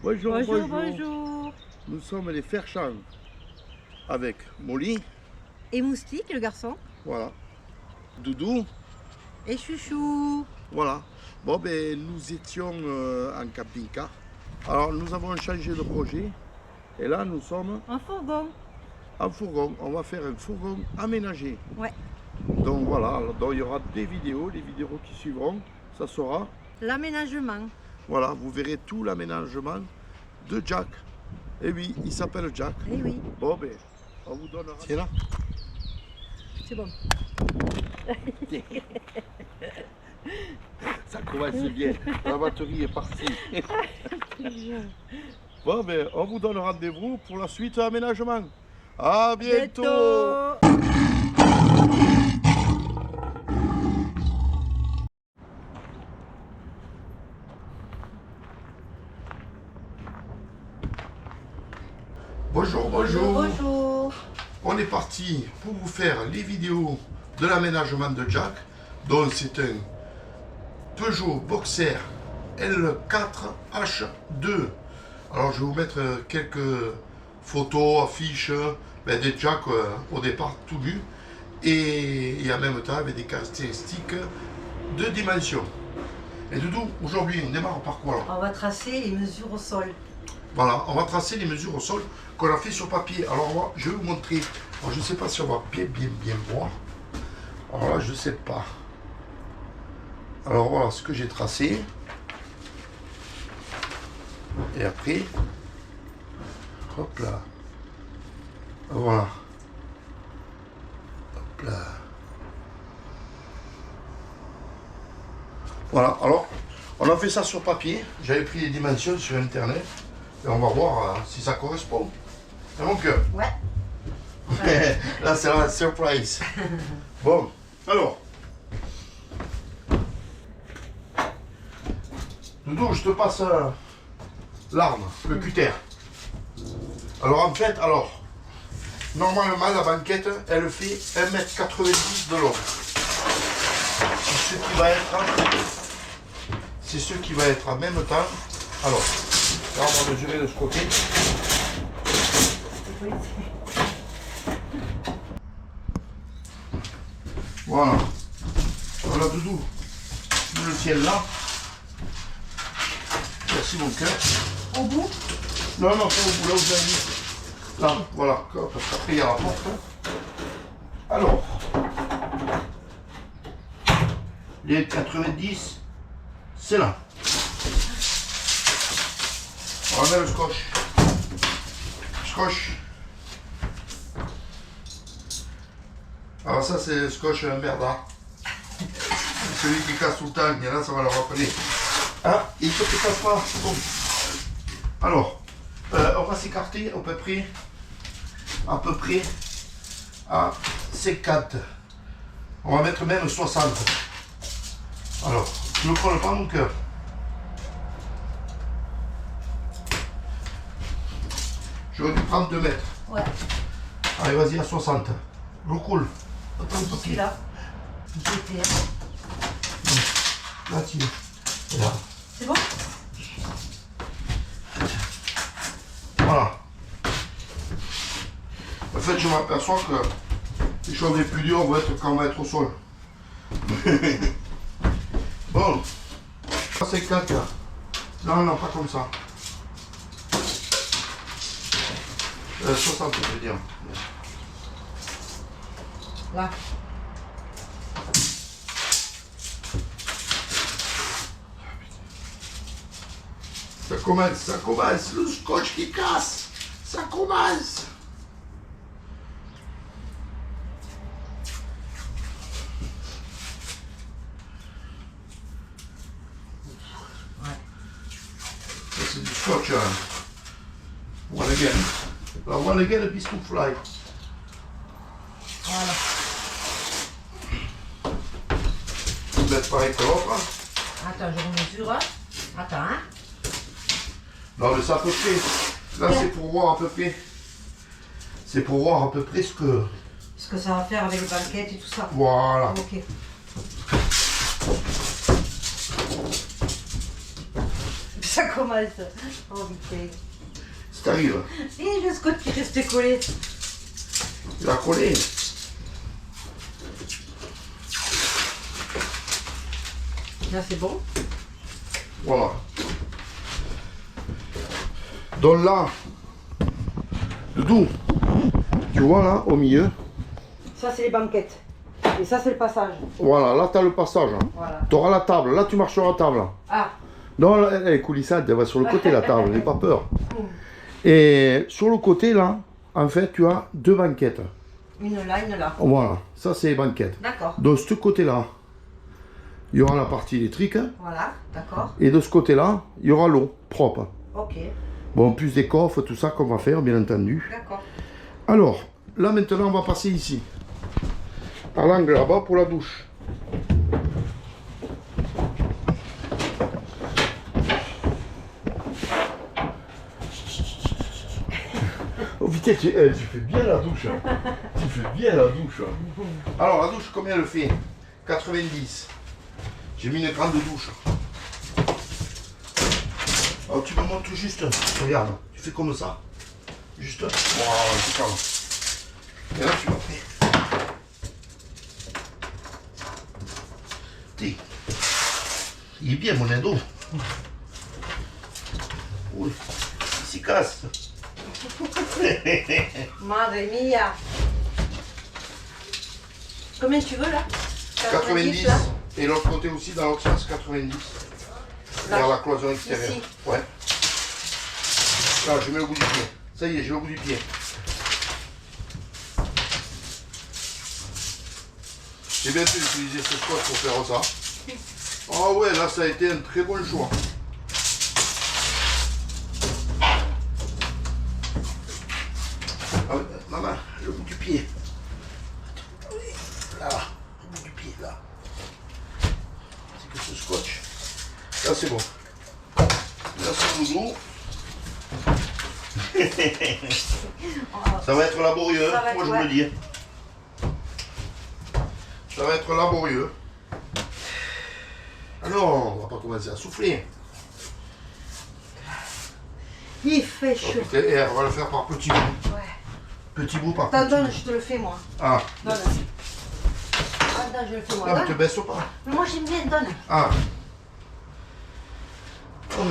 Bonjour, Bonjour, bonjour. bonjour. Nous sommes les Ferchamps avec Molly, Et Moustique, le garçon. voilà, Doudou, Et Chouchou. voilà. Bon, ben, nous étions en camping-car. Alors, nous avons changé de projet et là, nous sommes En fourgon. en fourgon. On va faire un fourgon aménagé. Ouais. Donc, voilà, alors, donc, il y aura des vidéos, les vidéos qui suivront. Ça sera, L'aménagement. voilà, vous verrez tout l'aménagement de Jack. Et oui, il s'appelle Jack. Eh oui, Bon, ben, on vous donnera. C'est là. c'est bon. Ça commence bien, la batterie est partie. Bon, ben, on vous donne rendez-vous pour la suite aménagement. À bientôt. Bonjour, bonjour. Bonjour. On est parti pour vous faire les vidéos de l'aménagement de Jack. Donc c'est un Peugeot Boxer L4H2. Alors je vais vous mettre quelques photos, affiches de Jack au départ tout nu et en même temps avec des caractéristiques de dimension. Et Doudou, aujourd'hui on démarre par quoi là? On va tracer les mesures au sol. Voilà, on va tracer les mesures au sol qu'on a fait sur papier. Alors moi, je vais vous montrer. Alors, je ne sais pas si on va bien voir. Alors là, je ne sais pas. Alors voilà ce que j'ai tracé. Et après, hop là. Voilà. Hop là. Voilà, alors, on a fait ça sur papier. J'avais pris les dimensions sur Internet. Et on va voir si ça correspond. C'est mon cœur. Ouais. Là, c'est la surprise. Bon, alors. Doudou, je te passe l'arme, le cutter. Alors, en fait, normalement, la banquette, elle fait 1,90 m de long. C'est ce qui va être en même temps. Alors, là, on va mesurer de ce côté. Voilà. Voilà, Doudou. Tu le tiens là. Merci, mon cœur. Au bout? Non, pas au bout, là où j'ai mis. Là, voilà. Parce qu'après, il y a la porte. Alors. Les 90, c'est là. On met le scotch. Scotch. Alors ça c'est le scotch Merda. Celui qui casse tout le temps, et là ça va le rappeler. Ah, il faut que ça pas. Bon. Alors, on va s'écarter à peu près à 50. On va mettre même 60. Alors, tu ne prends pas mon cœur. J'aurais dû prendre 2 mètres. Ouais. Allez, vas-y, à 60. Recoule. Attends, Je suis là. J'étais là. Là, tiens. Là. C'est bon? Voilà. En fait, je m'aperçois que les choses les plus dures vont être quand on va être au sol. Bon. 50 là. Non, pas comme ça. 60, je veux dire. Là. Ça commence, le scotch qui casse. Ça commence. Ça c'est du scotch. One again. One again, a piece to fly. Voilà. Vous êtes pareil que l'autre. Attends, je mesure. Attends, hein. Non, mais c'est à peu près. Là, c'est pour voir à peu près. C'est pour voir à peu près ce que. Ce que ça va faire avec les banquettes et tout ça. Voilà. Ok. Ça commence. Oh putain. Si t'arrives, Et le scotch qui reste collé. tu l'as collé. Là c'est bon. Voilà. Donc là, le tout, tu vois là, au milieu, Ça c'est les banquettes. Et ça c'est le passage. voilà, là tu as le passage. Voilà. Tu auras la table, là tu marcheras à table. Ah. Non, là, elle est coulissante, elle va sur le côté la table, n'aie pas peur. Et sur le côté là, en fait, tu as deux banquettes. Une là, une là. Voilà, ça c'est les banquettes. D'accord. De ce côté-là, il y aura la partie électrique. Voilà, d'accord. Et de ce côté-là, il y aura l'eau propre. Ok. Bon, plus des coffres, tout ça qu'on va faire, bien entendu. D'accord. Alors, là maintenant, on va passer ici. À l'angle là-bas pour la douche. Oh putain, tu fais bien la douche. Tu fais bien la douche. Alors, la douche, combien elle fait? 90. J'ai mis une grande douche. Alors, tu me montres juste. Regarde, tu fais comme ça. Juste. Voilà, c'est ça. Et là, tu vas faire. Tiens. Il est bien, mon endo. Oui, il s'y casse. Madre mia. Combien tu veux là? 90. là. Et l'autre côté aussi, dans l'autre sens, 90. Là. Vers la cloison extérieure. Ici. Ouais. Là, je mets au bout du pied. Ça y est, j'ai au bout du pied. J'ai bien pu utiliser ce scotch pour faire ça. Oh ouais, là, ça a été un très bon choix. Ah, maman, le bout du pied. Là, le bout du pied, là. C'est que ce scotch. Là, c'est bon. Là, c'est doudou. Ça va être laborieux, Ça va être, moi je ouais. me le dis. Ça va être laborieux. Alors, on va pas commencer à souffler. Il fait chaud. Oh, putain, et on va le faire par petits bouts. Ouais. Petits bouts par Attends, petits donne, bouts. je te le fais moi. Ah, Donne. Attends, je le fais moi. non, mais te Donne. baisse pas. Mais moi j'aime bien, donne. Ah. Oh.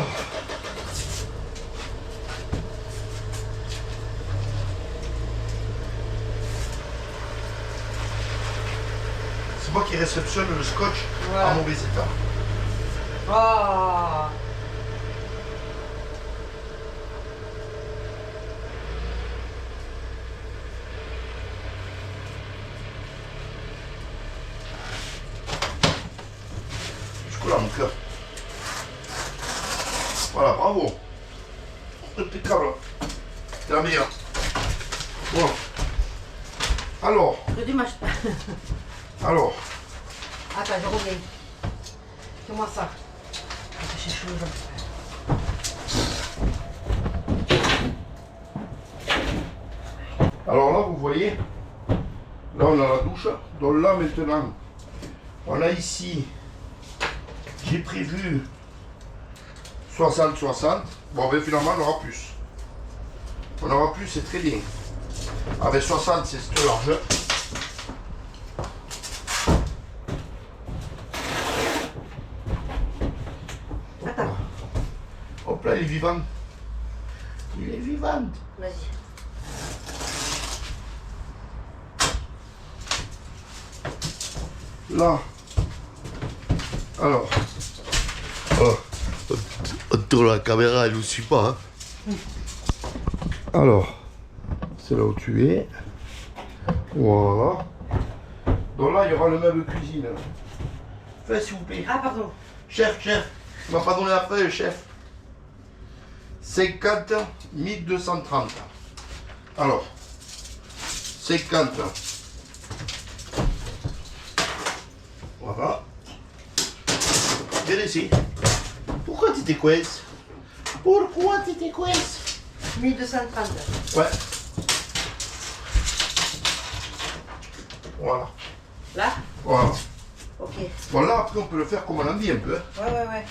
C'est moi qui réceptionne le scotch Voilà. en mauvais état. Oh. Jusqu'au là, mon cœur. Voilà, bravo. Impeccable. C'est la meilleure. Bon. Alors, Le dimanche. alors. Attends, je reviens. Fais-moi ça. Attends, j'ai chaud. Alors là, vous voyez, là on a la douche. Donc là maintenant, on a ici, j'ai prévu 60-60. Bon, ben finalement, on aura plus. On aura plus, c'est très bien. Avec 60, c'est cette largeur. Attends, Hop là, il est vivant. Il est vivant. vas-y. Là. Alors. Oh. On tourne la caméra, elle ne nous suit pas. Hein. Alors. C'est là où tu es. Voilà. Donc là, il y aura le meuble cuisine. Fais s'il vous plaît. Ah, pardon. Chef, il m'a pas donné la feuille, chef. 50 1230. Alors, 50. Voilà. Viens ici. Pourquoi tu t'es coincé? Pourquoi tu t'es coincé? 1230. Ouais. Voilà. Là? Voilà. Ok. Bon là, après, on peut le faire comme on a dit un peu. Hein. Ouais.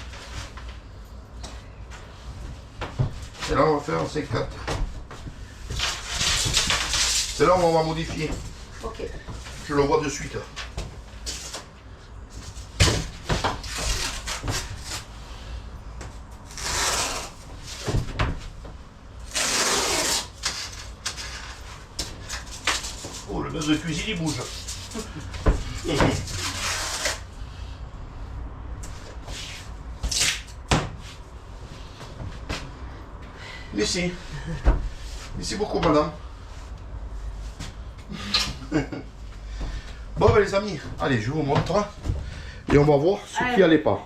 Et là, on va faire un 5-4. C'est là où on va modifier. Ok. Je le vois de suite. Oh, le gaz de cuisine, il bouge. Merci. Merci beaucoup, madame. Bon, ben, les amis, allez, je vous montre. Et on va voir ce qui allait pas.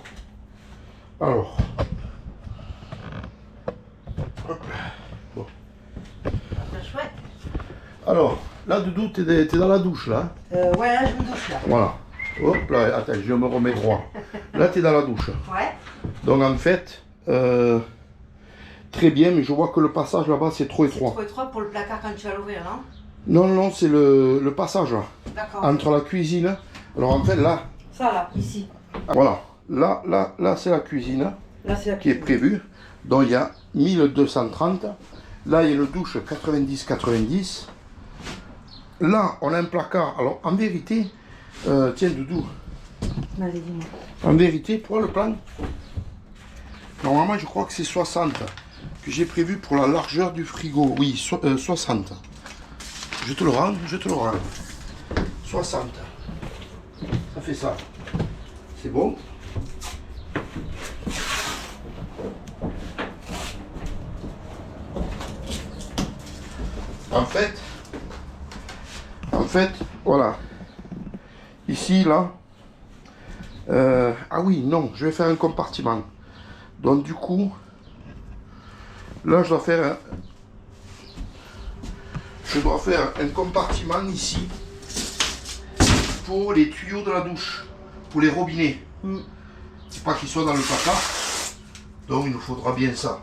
Alors. Hop. Bon. C'est chouette. Alors, là, Doudou, t'es dans la douche, là. Ouais, là, je me douche, là. Voilà. Hop là, attends, je me remets droit. Là, t'es dans la douche. Ouais. Donc, en fait, très bien, mais je vois que le passage là-bas, c'est trop étroit. Trop étroit pour le placard quand tu vas l'ouvrir, non? Non, non, c'est le passage là. D'accord. Entre la cuisine. Alors, en fait, là, Ça, là, ici. voilà. Là, c'est la cuisine Là, c'est la qui est prévue. Donc, il y a 1230. Là, il y a le douche 90-90. Là, on a un placard. Alors, en vérité, tiens, Doudou. Vas-y, dis-moi. En vérité, pour le plan, normalement, je crois que c'est 60 que j'ai prévu pour la largeur du frigo. Oui, 60. Je te le rends, je te le rends. 60. Ça fait ça. C'est bon. En fait, voilà. Ici, là. Ah oui, non, je vais faire un compartiment. Donc du coup, là, je dois faire un compartiment ici pour les tuyaux de la douche, pour les robinets. C'est pas qu'ils soient dans le placard. Donc il nous faudra bien ça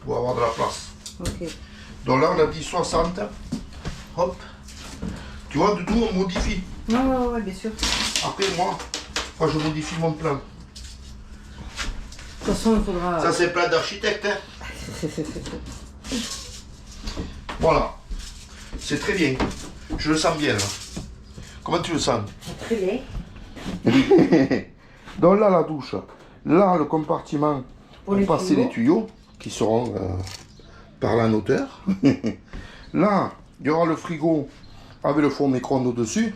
pour avoir de la place. Ok. Donc là, on a dit 60. Hop. Tu vois, de tout, on modifie. Ouais, bien sûr. Après, moi, je modifie mon plan. De toute façon, il faudra... Ça, c'est le plan d'architecte. Hein. Voilà. C'est très bien. Je le sens bien, là. Comment tu le sens? Très bien. Donc là, la douche. Là, le compartiment pour les passer tuyaux. les tuyaux, qui seront par la hauteur. Là, il y aura le frigo avec le four micro-ondes au-dessus.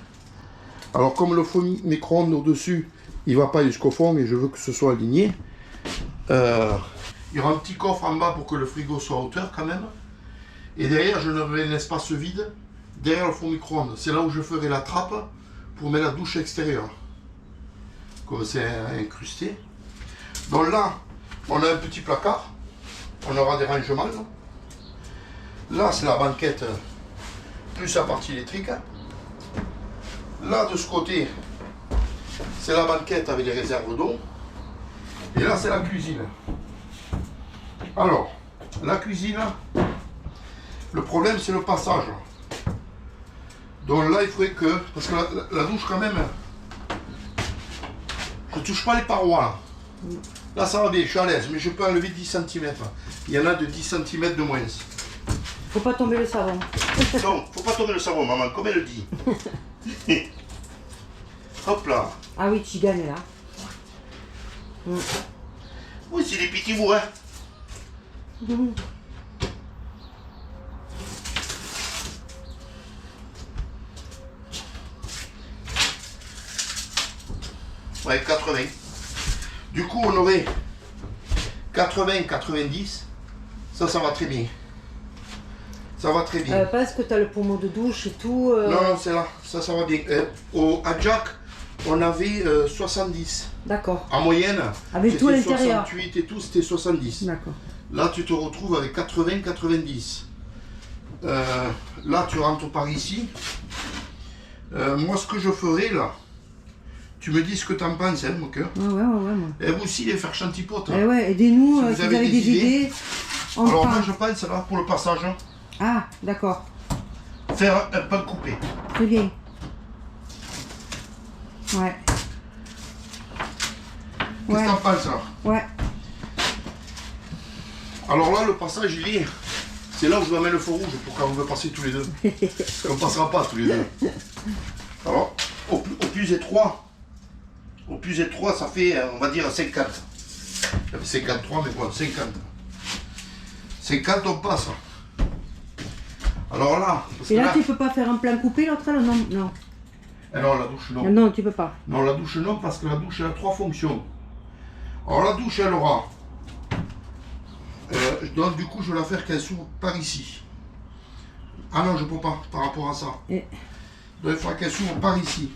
Alors, comme le four micro-ondes au-dessus, il ne va pas jusqu'au fond, et je veux que ce soit aligné. Il y aura un petit coffre en bas pour que le frigo soit à hauteur quand même. Et derrière, je n'aurai un espace vide derrière le four micro-ondes. C'est là où je ferai la trappe pour mettre la douche extérieure. Comme c'est incrusté. Donc là, on a un petit placard. On aura des rangements. Là, c'est la banquette plus la partie électrique. Là, de ce côté, c'est la banquette avec les réserves d'eau. Et là, c'est la cuisine. Alors, la cuisine, le problème, c'est le passage. Donc là, il faudrait que... Parce que la douche, quand même, je ne touche pas les parois. Là, ça va bien, je suis à l'aise, mais je peux enlever 10 cm. Il y en a de 10 cm de moins. Faut pas tomber le savon. Non, faut pas tomber le savon, maman, comme elle le dit. Hop là. Ah oui, tu gagnes là. Oui, c'est des petits bouts, hein. Ouais, 80. Du coup, on aurait 80-90. Ça va très bien. Ça va très bien. Parce que tu as le pommeau de douche et tout. Non, c'est là. Ça va bien. À Jack, on avait 70. D'accord. En moyenne, Avec tout à l'intérieur. 68 et tout, c'était 70. D'accord. Là, tu te retrouves avec 80-90. Là, tu rentres par ici. Moi, ce que je ferai, là, tu me dis ce que tu en penses, hein, mon cœur. Ouais, moi. Et vous aussi, les faire chantipotes. Eh ouais, aidez-nous Si vous si vous avez des idées. Alors, moi, je pense, là, pour le passage, Ah, d'accord. faire un pain coupé. Très bien. Ouais. Qu'est-ce que t'en penses, là? Ouais. Alors là, le passage, il est... C'est là où je vais mettre le feu rouge pour quand on veut passer tous les deux. On ne passera pas tous les deux. Alors, au plus étroit, ça fait, on va dire, 50. Ça fait 53, mais quoi, 50. 50, on passe. Alors là... Et là, tu peux pas faire un plan coupé, l'autre là? Non, non. Alors la douche, non. Non, tu peux pas. Non, la douche, non, parce que la douche, elle a 3 fonctions. Alors la douche, elle aura... donc du coup, je vais la faire qu'elle s'ouvre par ici. Ah non, je peux pas, par rapport à ça. Et... Donc il faudra qu'elle s'ouvre par ici.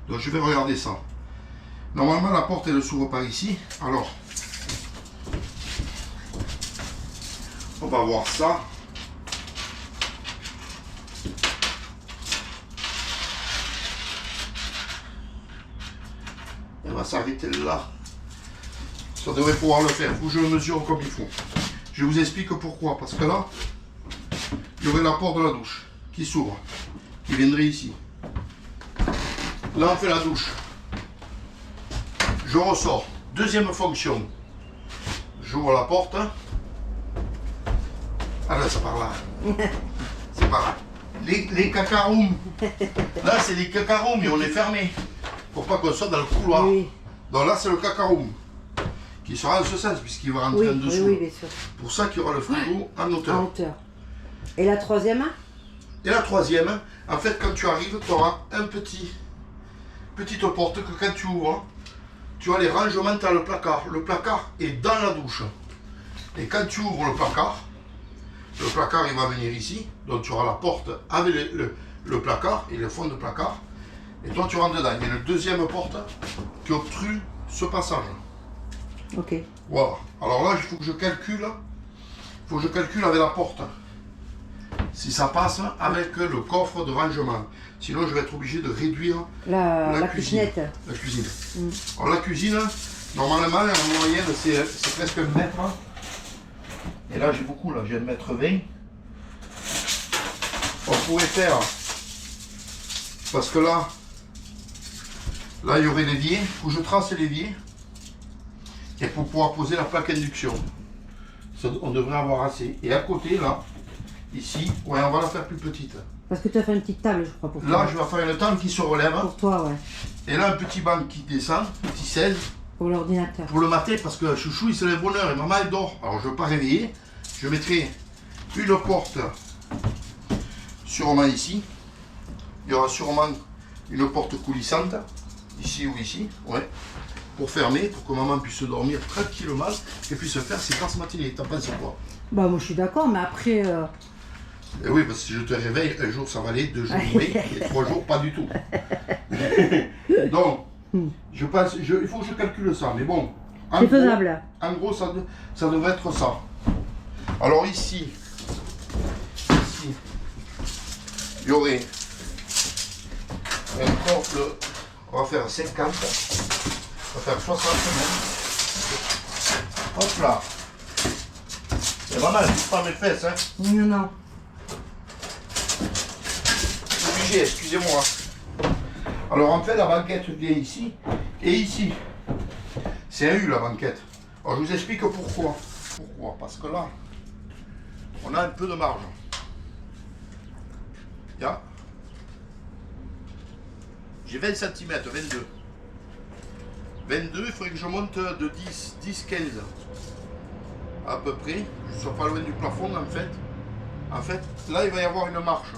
Donc je vais regarder ça. Normalement, la porte, elle s'ouvre par ici. Alors, on va voir ça. Elle va s'arrêter là. Ça devrait pouvoir le faire. Il faut que je le mesure comme il faut. Je vous explique pourquoi. Parce que là, il y aurait la porte de la douche qui s'ouvre, qui viendrait ici. Là, on fait la douche. Je ressors. Deuxième fonction. J'ouvre la porte. Ah là, ça part là. C'est par là. Les cacaroums. Là, c'est les cacaroums et on est fermé. Pour pas qu'on soit dans le couloir. Oui. Donc là, c'est le cacaroum qui sera en ce sens, puisqu'il va rentrer Oui, en dessous. oui, bien sûr. Pour ça qu'il y aura le frigo en hauteur. En hauteur. Et la troisième? Et la troisième, en fait, quand tu arrives, tu auras petite porte que quand tu ouvres, tu as les rangements, tu as le placard. Le placard est dans la douche. Et quand tu ouvres le placard, il va venir ici. Donc tu auras la porte avec le placard et le fond de placard. Et toi, tu rentres dedans. Il y a une deuxième porte qui obstrue ce passage. Ok. Voilà. Alors là, il faut que je calcule. Avec la porte. Si ça passe avec le coffre de rangement. Sinon, je vais être obligé de réduire la cuisinette. La cuisine. Alors la cuisine, normalement, en moyenne, c'est presque 1 mètre. Et là, j'ai beaucoup. Là, j'ai 1,20 m. On pourrait faire... Parce que là, il y aurait l'évier. Il faut que je trace l'évier. Et pour pouvoir poser la plaque induction. Ça, on devrait avoir assez. Et à côté, là, ici, ouais, on va la faire plus petite. Parce que tu as fait une petite table, je crois, pour toi. Là, je vais faire une table qui se relève. Pour toi, ouais. Et là, un petit banc qui descend, petit 16. Pour l'ordinateur. Pour le matin, parce que Chouchou, il se lève bonne heure et maman, elle dort. Alors, je ne veux pas réveiller. Je mettrai une porte sûrement ici. Il y aura sûrement une porte coulissante, ici ou ici, ouais, pour fermer, pour que maman puisse dormir tranquillement et puisse faire ses classes matinées. T'en penses quoi? Bah, moi, je suis d'accord, mais après... Et oui, parce que si je te réveille, un jour ça va aller, 2 jours oui, et 3 jours pas du tout. Donc, je pense, il faut que je calcule ça, mais bon. C'est faisable. En gros, ça devrait être ça. Alors ici, il y aurait un coffre, on va faire 50, on va faire 60 mètres. Hop là. C'est pas mal, c'est pas mes fesses, hein. Non, non. Obligé, excusez-moi. Alors en fait, la banquette vient ici et ici. C'est un U la banquette. Alors je vous explique pourquoi. Pourquoi? Parce que là, on a un peu de marge. Yeah. J'ai 20 cm, 22. 22, il faudrait que je monte de 10, 15. À peu près. Je ne sois pas loin du plafond en fait. En fait, là il va y avoir une marche.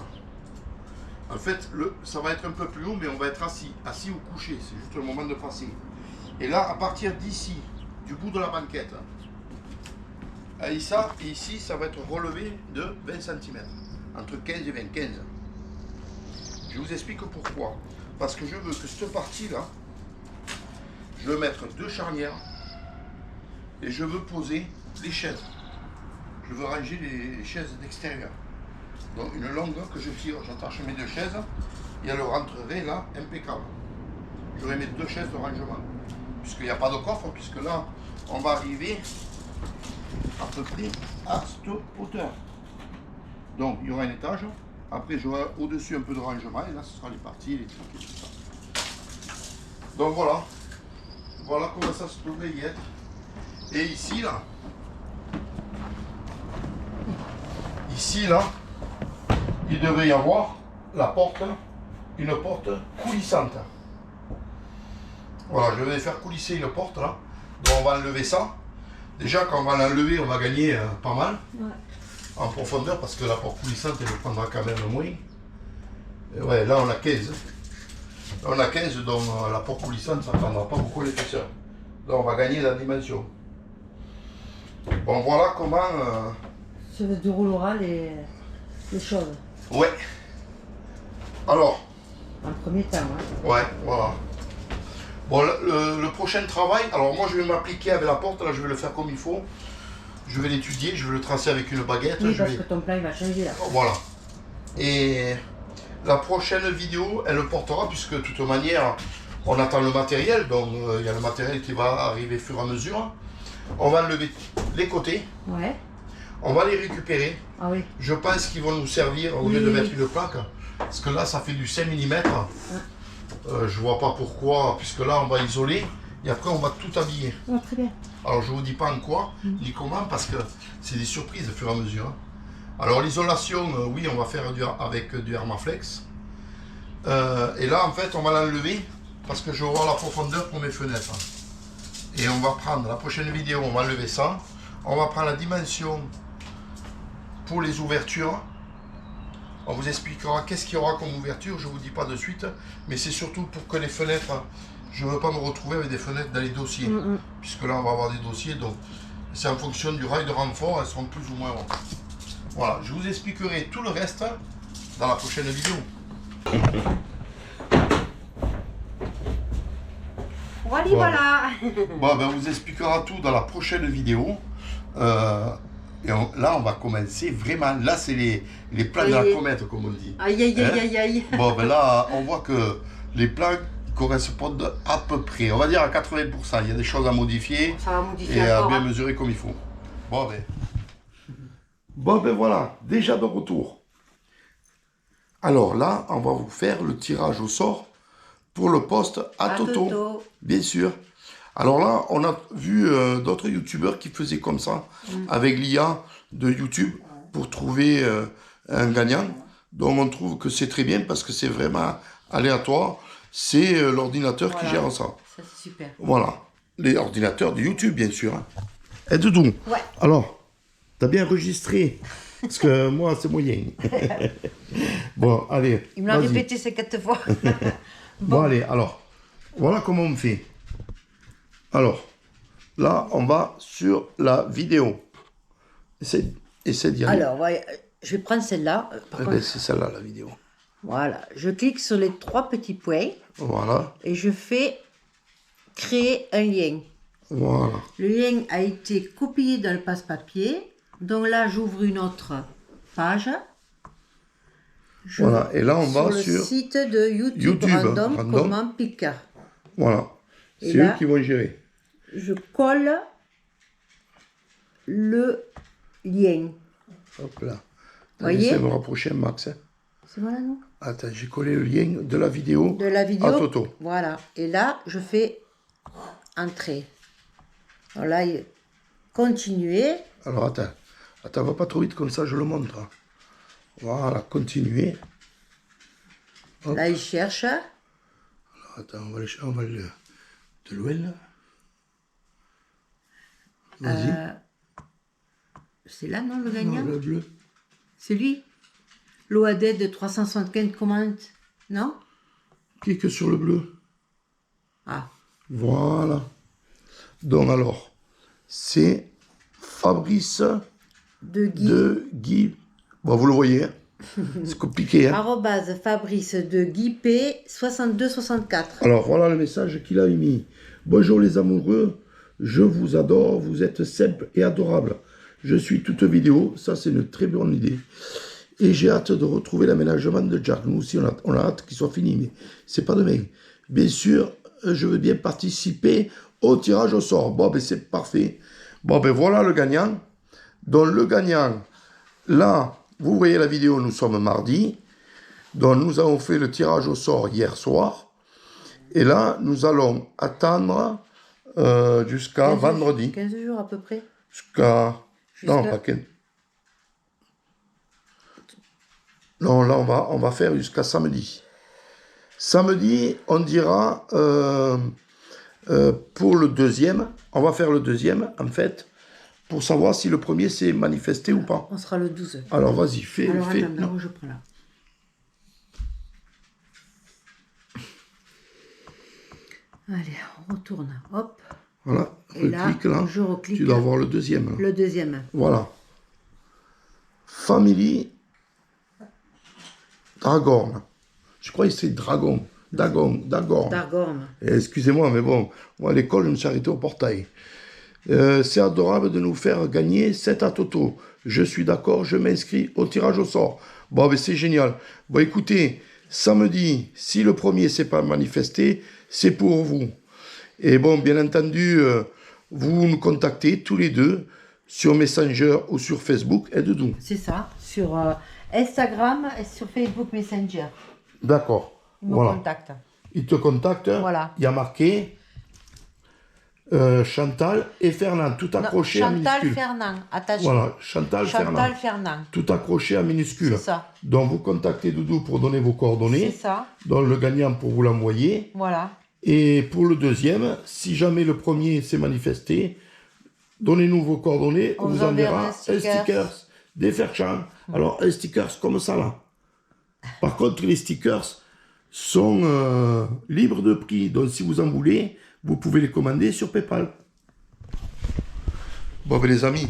En fait, ça va être un peu plus haut, mais on va être assis ou couché. C'est juste le moment de passer. Et là, à partir d'ici, du bout de la banquette, et ça, et ici, ça va être relevé de 20 cm. Entre 15 et 20, 15. Je vous explique pourquoi. Parce que je veux que cette partie-là, je veux mettre 2 charnières et je veux poser les chaises. Je veux ranger les chaises d'extérieur. Donc une longueur que je tire, j'attache mes 2 chaises et elle rentrerait là impeccable. J'aurai mes 2 chaises de rangement. Puisqu'il n'y a pas de coffre, puisque là, on va arriver à peu près à cette hauteur. Donc il y aura un étage. Après j'aurai au-dessus un peu de rangement et là ce sera les parties, les trucs et tout ça. Donc voilà. Voilà comment ça se devrait y être. Et ici là, ici, là, il devrait y avoir la porte, une porte coulissante. Voilà, je vais faire coulisser une porte là. Donc on va enlever ça. Déjà quand on va l'enlever, on va gagner pas mal en profondeur parce que la porte coulissante elle prendra quand même moins. Et ouais, là on a 15. Là on a 15, donc la porte coulissante ça ne prendra pas beaucoup l'épaisseur. Donc on va gagner la dimension. Bon voilà comment... Se déroulera les choses. Ouais. Alors. En premier temps. Hein. Ouais, voilà. Bon, le prochain travail, alors moi je vais m'appliquer avec la porte, là je vais le faire comme il faut. Je vais l'étudier, je vais le tracer avec une baguette. Oui, parce que ton plan il va changer là. Voilà. Et la prochaine vidéo, elle le portera, puisque de toute manière, on attend le matériel, donc il y a le matériel qui va arriver au fur et à mesure. On va enlever les côtés. Ouais. On va les récupérer. Ah oui. Je pense qu'ils vont nous servir au lieu de mettre une plaque. Parce que là, ça fait du 5 mm. Je vois pas pourquoi, puisque là, on va isoler. Et après, on va tout habiller. Oh, très bien. Alors, je vous dis pas en quoi, ni comment, parce que c'est des surprises au fur et à mesure. Alors, l'isolation, oui, on va faire avec du Hermaflex. Et là, en fait, on va l'enlever, parce que je vais voir la profondeur pour mes fenêtres. Et on va prendre, la prochaine vidéo, on va enlever ça. On va prendre la dimension pour les ouvertures. On vous expliquera qu'est-ce qu'il y aura comme ouverture, je ne vous dis pas de suite, mais c'est surtout pour que les fenêtres, je ne veux pas me retrouver avec des fenêtres dans les dossiers, puisque là on va avoir des dossiers, donc c'est en fonction du rail de renfort, elles seront plus ou moins hautes. Voilà, je vous expliquerai tout le reste dans la prochaine vidéo. Voilà. Bon, ben, on vous expliquera tout dans la prochaine vidéo. Et là, on va commencer vraiment. Là, c'est les plans de la comète, comme on dit. Aïe, aïe, aïe, aïe, aïe. Bon, ben là, on voit que les plans correspondent à peu près. On va dire à 80%. Il y a des choses à modifier. Ça va modifier et à encore, bien mesurer comme il faut. Bon, ben voilà. Déjà de retour. Alors là, on va vous faire le tirage au sort pour le poste à Toto. Bien sûr. Alors là, on a vu d'autres youtubeurs qui faisaient comme ça, avec l'IA de YouTube, pour trouver un gagnant. Donc on trouve que c'est très bien, parce que c'est vraiment aléatoire. C'est l'ordinateur qui gère ça. Ça, c'est super. Voilà. Les ordinateurs de YouTube, bien sûr. Hein. Aide-nous. Ouais. Alors, t'as bien enregistré, parce que moi, c'est moyen. Bon, allez. Il me l'a répété ces 4 fois. Bon, allez, alors, voilà comment on fait. Alors, là, on va sur la vidéo. Essaie d'y aller. Alors, ouais, je vais prendre celle-là. C'est celle-là, la vidéo. Voilà, je clique sur les 3 petits points. Voilà. Et je fais créer un lien. Voilà. Le lien a été copié dans le passe-papier. Donc là, j'ouvre une autre page. Voilà, et là, on va sur le site de YouTube Random Comment Picard. Voilà. C'est eux qui vont gérer. Je colle le lien. Hop là. Voyez ? J'essaie de me rapprocher, Max. Hein. C'est voilà, non ? Attends, j'ai collé le lien de la vidéo à Toto. Voilà. Et là, je fais entrer. Alors là, continuer. Alors, attends, va pas trop vite comme ça, je le montre. Voilà, continuer. Hop. Là, il cherche. Alors, attends, on va le... De loin, là. Vas-y. C'est là, non, le gagnant ? Non, le bleu. C'est lui. L'OAD de 375 commandes, non ? Clique sur le bleu. Ah. Voilà. Donc alors, c'est Fabrice de Guy. Bon, vous le voyez, hein. C'est compliqué. Hein. Arrobase Fabrice de Guy P 6264. Alors voilà le message qu'il a mis. Bonjour les amoureux, je vous adore, vous êtes simples et adorables. Je suis toute vidéo, ça c'est une très bonne idée. Et j'ai hâte de retrouver l'aménagement de Jack. Nous aussi on a hâte qu'il soit fini, mais c'est pas demain. Bien sûr, je veux bien participer au tirage au sort. Bon ben c'est parfait. Bon ben voilà le gagnant. Donc le gagnant, là, vous voyez la vidéo, nous sommes mardi. Donc nous avons fait le tirage au sort hier soir. Et là, nous allons attendre jusqu'à vendredi. 15 jours à peu près. Non, pas 15. Non, là, on va faire jusqu'à samedi. Samedi, on dira pour le deuxième, on va faire le deuxième, en fait, pour savoir si le premier s'est manifesté ou pas. On sera le 12. Alors, vas-y, fais. Alors, fais. attends, Non. moi, je prends là. Allez, on retourne. Hop. Voilà, Et là, reclique là. je reclique. Tu dois avoir le deuxième. Là. Le deuxième. Voilà. Family Dragorn. Je crois que c'est Dragon. Dagorn. D'Argorn. Excusez-moi, mais bon, moi à l'école, je me suis arrêté au portail. C'est adorable de nous faire gagner 7 à Toto. Je suis d'accord, je m'inscris au tirage au sort. Bon, ben c'est génial. Bon, écoutez, samedi, si le premier s'est pas manifesté, c'est pour vous. Et bon, bien entendu, vous nous contactez tous les deux sur Messenger ou sur Facebook. Et Doudou. C'est ça. Sur Instagram et sur Facebook Messenger. D'accord. Ils me Voilà. contactent. Il te contacte. Voilà. Il y a marqué Chantal et Fernand, tout accroché en Chantal minuscule. Fernand, attaché. Voilà, Chantal Chantal Fernand, Fernand. tout accroché en minuscule. C'est ça. Donc vous contactez Doudou pour donner vos C'est coordonnées, ça. donc le gagnant pour vous l'envoyer. Voilà. Et pour le deuxième, si jamais le premier s'est manifesté, donnez-nous vos coordonnées, on vous enverra un sticker des Fairchamp. Alors un sticker comme ça là. Par contre, les stickers sont libres de prix, donc si vous en voulez, vous pouvez les commander sur PayPal. Bon, ben les amis,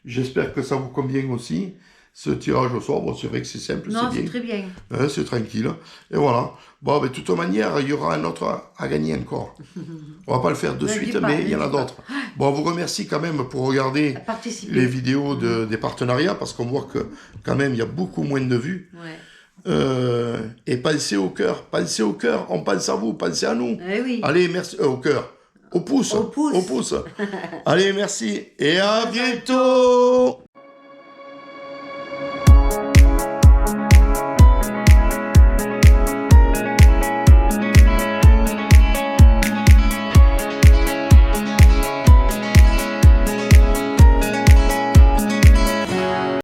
j'espère que ça vous convient aussi, ce tirage au sort. Bon, c'est vrai que c'est simple, Non, c'est c'est bien. très bien. C'est tranquille. Et voilà. Bon, ben, de toute manière, il y aura un autre à gagner encore. On va pas le faire de Ne suite, dis pas, mais il y ne en a dis pas. d'autres. Bon, on vous remercie quand même pour regarder Participer. les vidéos des partenariats, parce qu'on voit que quand même, il y a beaucoup moins de vues. Ouais. Et pensez au cœur, on pense à vous, pensez à nous. Eh oui. Allez, merci, au cœur, au pouce, Au pouce. Allez, merci, et à bientôt.